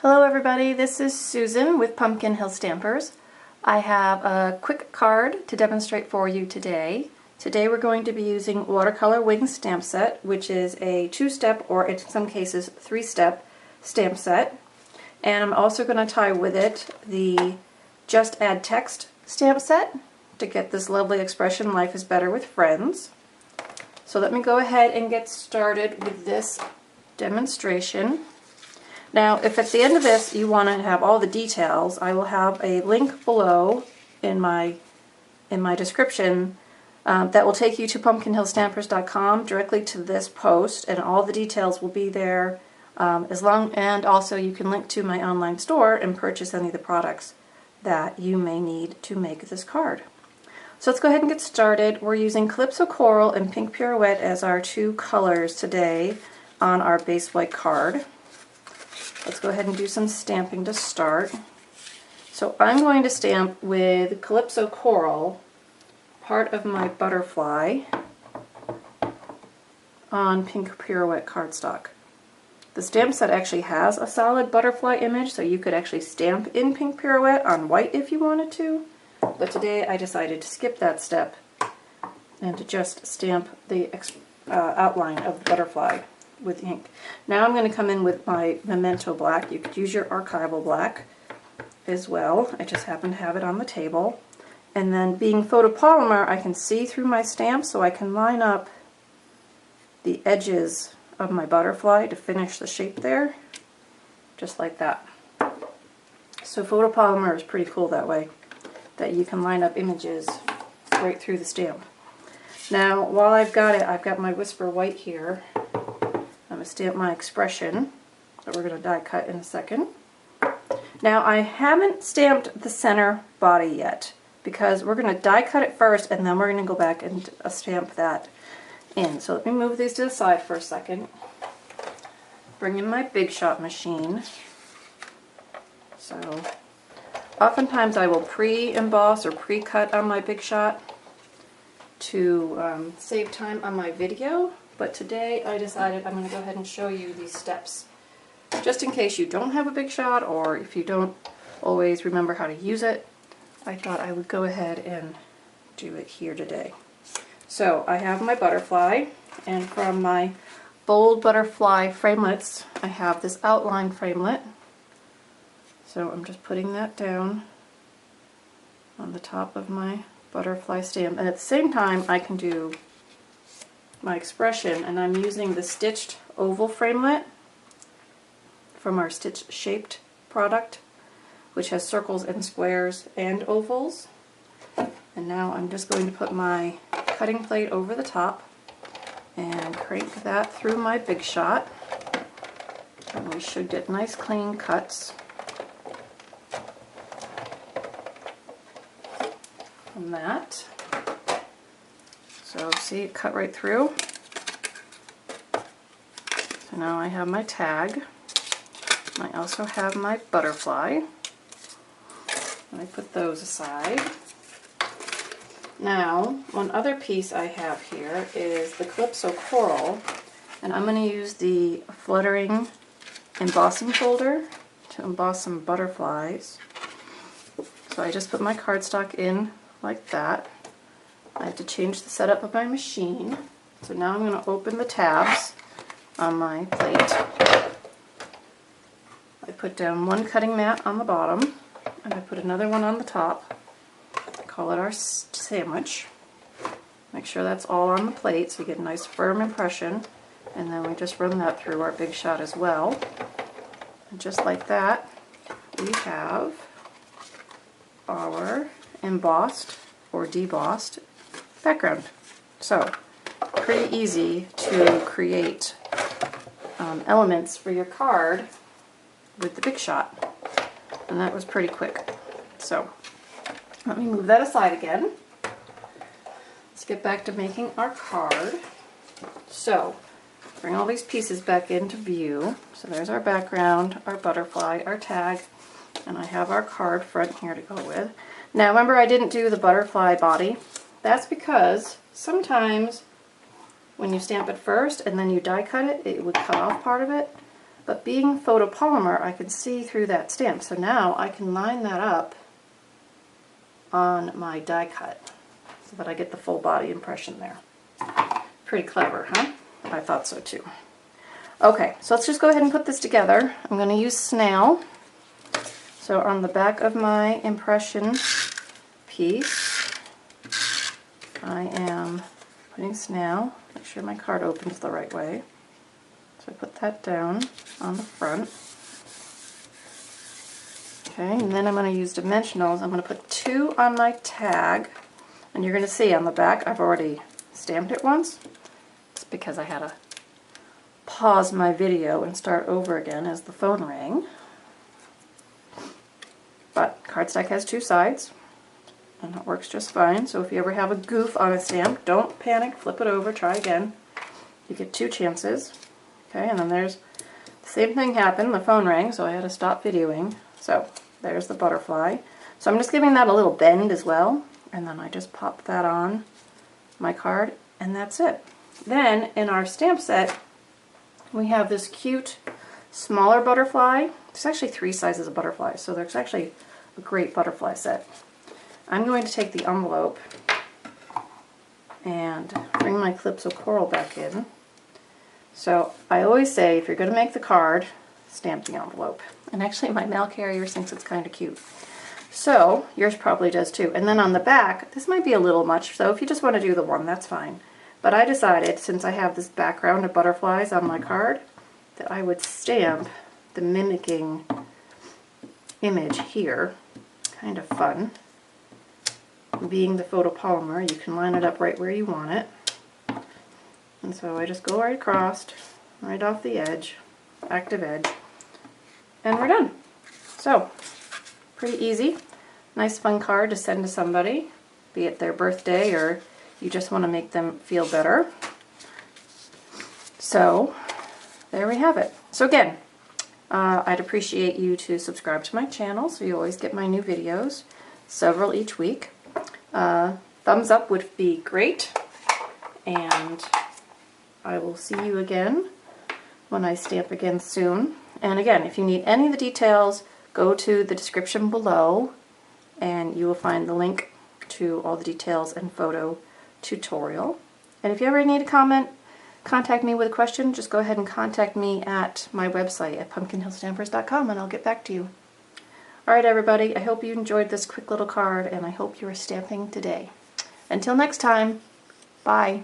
Hello everybody, this is Susan with Pumpkin Hill Stampers. I have a quick card to demonstrate for you today. Today we're going to be using Watercolor Wings stamp set, which is a 2-step or in some cases 3-step stamp set. And I'm also going to tie with it the Just Add Text stamp set to get this lovely expression, Life is Better with Friends. So let me go ahead and get started with this demonstration. Now, if at the end of this you want to have all the details, I will have a link below in my description that will take you to pumpkinhillstampers.com directly to this post, and all the details will be there. And also you can link to my online store and purchase any of the products that you may need to make this card. So let's go ahead and get started. We're using Calypso Coral and Pink Pirouette as our two colors today on our base white card. Let's go ahead and do some stamping to start. So I'm going to stamp with Calypso Coral, part of my butterfly, on Pink Pirouette cardstock. The stamp set actually has a solid butterfly image, so you could actually stamp in Pink Pirouette on white if you wanted to. But today I decided to skip that step and to just stamp the outline of the butterfly with ink. Now I'm going to come in with my Memento black. You could use your archival black as well. I just happen to have it on the table. And then, being photopolymer, I can see through my stamp, so I can line up the edges of my butterfly to finish the shape there, just like that. So photopolymer is pretty cool that way, that you can line up images right through the stamp. Now, while I've got it, I've got my Whisper White here. I'm going to stamp my expression that we're going to die cut in a second. Now, I haven't stamped the center body yet because we're going to die cut it first, and then we're going to go back and stamp that in. So let me move these to the side for a second. Bring in my Big Shot machine. So oftentimes I will pre-emboss or pre-cut on my Big Shot to save time on my video, but today I decided I'm going to go ahead and show you these steps. Just in case you don't have a Big Shot, or if you don't always remember how to use it, I thought I would go ahead and do it here today. So I have my butterfly, and from my Bold Butterfly framelits, I have this outline framelit. So I'm just putting that down on the top of my butterfly stamp, and at the same time I can do my expression, and I'm using the stitched oval framelit from our Stitch Shaped product, which has circles and squares and ovals. And now I'm just going to put my cutting plate over the top and crank that through my Big Shot, and we should get nice clean cuts from that. So see, it cut right through. So now I have my tag. I also have my butterfly. And I put those aside. Now, one other piece I have here is the Calypso Coral, and I'm going to use the Fluttering embossing folder to emboss some butterflies. So I just put my cardstock in like that. I have to change the setup of my machine. So now I'm going to open the tabs on my plate. I put down one cutting mat on the bottom, and I put another one on the top. I call it our sandwich. Make sure that's all on the plate so you get a nice firm impression, and then we just run that through our Big Shot as well. And just like that, we have our embossed or debossed background. So, pretty easy to create elements for your card with the Big Shot. And that was pretty quick. So, let me move that aside again. Let's get back to making our card. So, bring all these pieces back into view. So there's our background, our butterfly, our tag, and I have our card front here to go with. Now remember, I didn't do the butterfly body. That's because sometimes when you stamp it first and then you die cut it, it would cut off part of it. But being photopolymer, I can see through that stamp. So now I can line that up on my die cut so that I get the full body impression there. Pretty clever, huh? I thought so too. Okay, so let's just go ahead and put this together. I'm going to use snail. So on the back of my impression piece, I am putting snail. Make sure my card opens the right way. So I put that down on the front. Okay, and then I'm going to use dimensionals. I'm going to put 2 on my tag, and you're going to see on the back I've already stamped it once. It's because I had to pause my video and start over again as the phone rang. But cardstock has 2 sides, and it works just fine. So if you ever have a goof on a stamp, don't panic, flip it over, try again. You get 2 chances. Okay, and then there's the same thing happened, the phone rang, so I had to stop videoing. So there's the butterfly. So I'm just giving that a little bend as well, and then I just pop that on my card, and that's it. Then in our stamp set, we have this cute smaller butterfly. There's actually 3 sizes of butterflies, so there's actually a great butterfly set. I'm going to take the envelope and bring my Clips of Coral back in. So I always say if you're going to make the card, stamp the envelope. And actually my mail carrier thinks it's kind of cute. So yours probably does too. And then on the back, this might be a little much, so if you just want to do the one, that's fine. But I decided, since I have this background of butterflies on my card, that I would stamp the mimicking image here. Kind of fun. Being the photopolymer, you can line it up right where you want it. And so I just go right across, right off the edge, active edge, and we're done. So, pretty easy. Nice fun card to send to somebody, be it their birthday or you just want to make them feel better. So, there we have it. So again, I'd appreciate you to subscribe to my channel so you always get my new videos, several each week. Thumbs up would be great, and I will see you again when I stamp again soon. And again, if you need any of the details, go to the description below and you will find the link to all the details and photo tutorial. And if you ever need a comment, contact me with a question, just go ahead and contact me at my website at pumpkinhillstampers.com and I'll get back to you. Alright everybody, I hope you enjoyed this quick little card and I hope you are stamping today. Until next time, bye.